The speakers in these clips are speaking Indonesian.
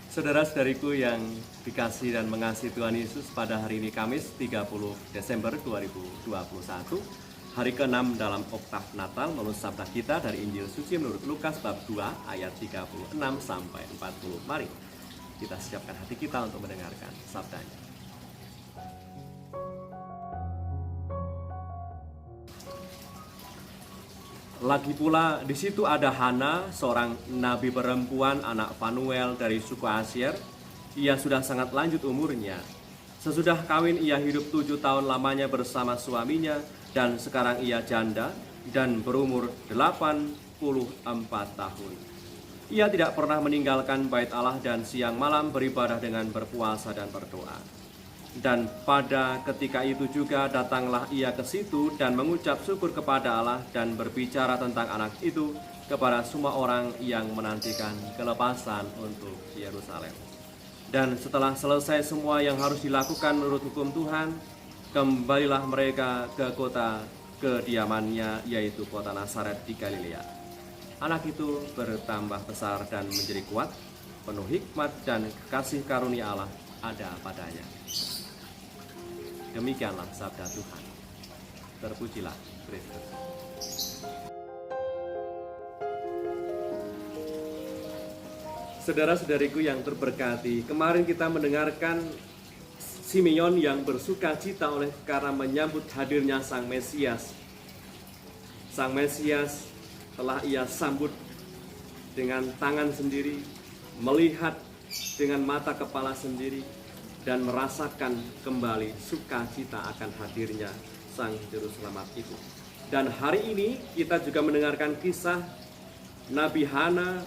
Saudara-saudariku yang dikasihi dan mengasihi Tuhan Yesus, pada hari ini Kamis 30 Desember 2021, hari ke-6 dalam oktav Natal, menurut sabda kita dari Injil Suci menurut Lukas bab 2 ayat 36 sampai 40. Mari kita siapkan hati kita untuk mendengarkan sabdanya. Lagi pula di situ ada Hana, seorang nabi perempuan anak Fanuel dari suku Asyer. Ia sudah sangat lanjut umurnya. Sesudah kawin ia hidup 7 tahun lamanya bersama suaminya, dan sekarang ia janda dan berumur 84 tahun. Ia tidak pernah meninggalkan bait Allah dan siang malam beribadah dengan berpuasa dan berdoa. Dan pada ketika itu juga datanglah ia ke situ dan mengucap syukur kepada Allah dan berbicara tentang anak itu kepada semua orang yang menantikan kelepasan untuk Yerusalem. Dan setelah selesai semua yang harus dilakukan menurut hukum Tuhan, kembalilah mereka ke kota kediamannya, yaitu kota Nazaret di Galilea. Anak itu bertambah besar dan menjadi kuat, penuh hikmat dan kasih karunia Allah ada padanya. Demikianlah sabda Tuhan. Terpujilah Kristus. Saudara-saudariku yang terberkati, kemarin kita mendengarkan Simeon yang bersuka cita oleh karena menyambut hadirnya Sang Mesias. Sang Mesias telah ia sambut dengan tangan sendiri, melihat dengan mata kepala sendiri, dan merasakan kembali sukacita akan hadirnya Sang Juru Selamat itu. Dan hari ini kita juga mendengarkan kisah Nabi Hana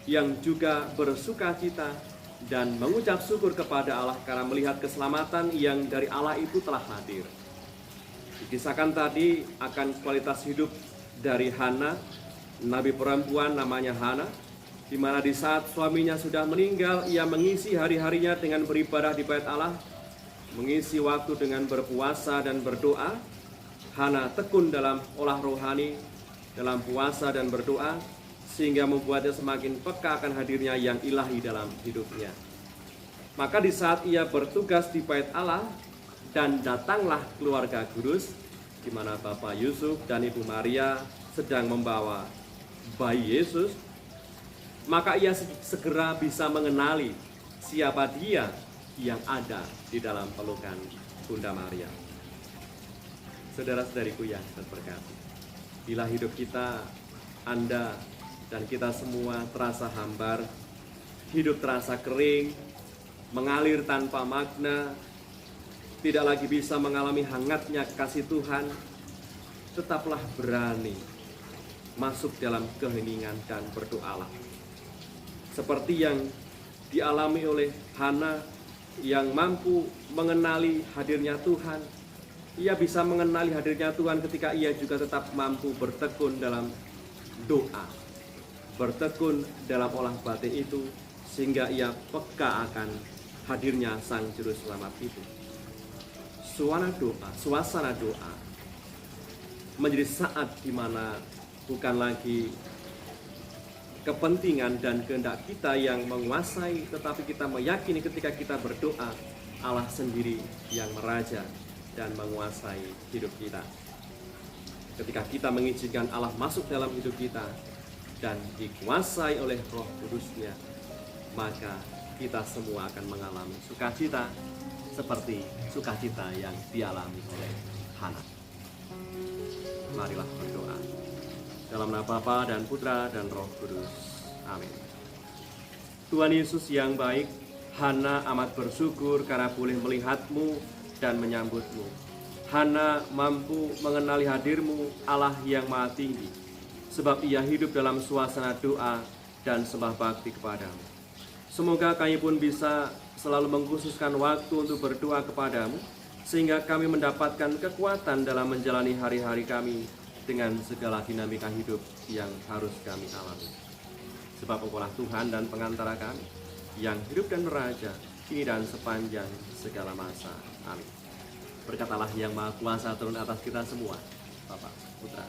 yang juga bersukacita dan mengucap syukur kepada Allah karena melihat keselamatan yang dari Allah itu telah hadir. Dikisahkan tadi akan kualitas hidup dari Hana, nabi perempuan namanya Hana, di mana di saat suaminya sudah meninggal, ia mengisi hari-harinya dengan beribadah di bait Allah, mengisi waktu dengan berpuasa dan berdoa. Hana tekun dalam olah rohani, dalam puasa dan berdoa, sehingga membuatnya semakin peka akan hadirnya yang ilahi dalam hidupnya. Maka di saat ia bertugas di bait Allah, dan datanglah keluarga Kudus, di mana Bapak Yusuf dan Ibu Maria sedang membawa bayi Yesus, maka ia segera bisa mengenali siapa dia yang ada di dalam pelukan Bunda Maria. Saudara-saudariku yang terberkati, bila hidup kita, Anda dan kita semua terasa hambar, hidup terasa kering, mengalir tanpa makna, tidak lagi bisa mengalami hangatnya kasih Tuhan, tetaplah berani masuk dalam keheningan dan berdoalah. Seperti yang dialami oleh Hana yang mampu mengenali hadirnya Tuhan. Ia bisa mengenali hadirnya Tuhan ketika ia juga tetap mampu bertekun dalam doa, bertekun dalam olah batin itu, sehingga ia peka akan hadirnya Sang Juru Selamat itu. Suasana doa menjadi saat di mana bukan lagi kepentingan dan kehendak kita yang menguasai, tetapi kita meyakini ketika kita berdoa, Allah sendiri yang meraja dan menguasai hidup kita. Ketika kita mengizinkan Allah masuk dalam hidup kita dan dikuasai oleh Roh Kudus-Nya, maka kita semua akan mengalami sukacita seperti sukacita yang dialami oleh Hana. Marilah berdoa. Dalam nama Bapa dan Putra dan Roh Kudus. Amin. Tuhan Yesus yang baik, Hana amat bersyukur karena boleh melihat-Mu dan menyambut-Mu. Hana mampu mengenali hadir-Mu, Allah yang Maha Tinggi, sebab ia hidup dalam suasana doa dan sembah bakti kepadamu. Semoga kami pun bisa selalu mengkhususkan waktu untuk berdoa kepadamu, sehingga kami mendapatkan kekuatan dalam menjalani hari-hari kami dengan segala dinamika hidup yang harus kami alami. Sebab Engkaulah Tuhan dan pengantara kami, yang hidup dan meraja, kini dan sepanjang segala masa. Amin. Berkatalah yang Maha Kuasa turun atas kita semua, Bapa, Putra,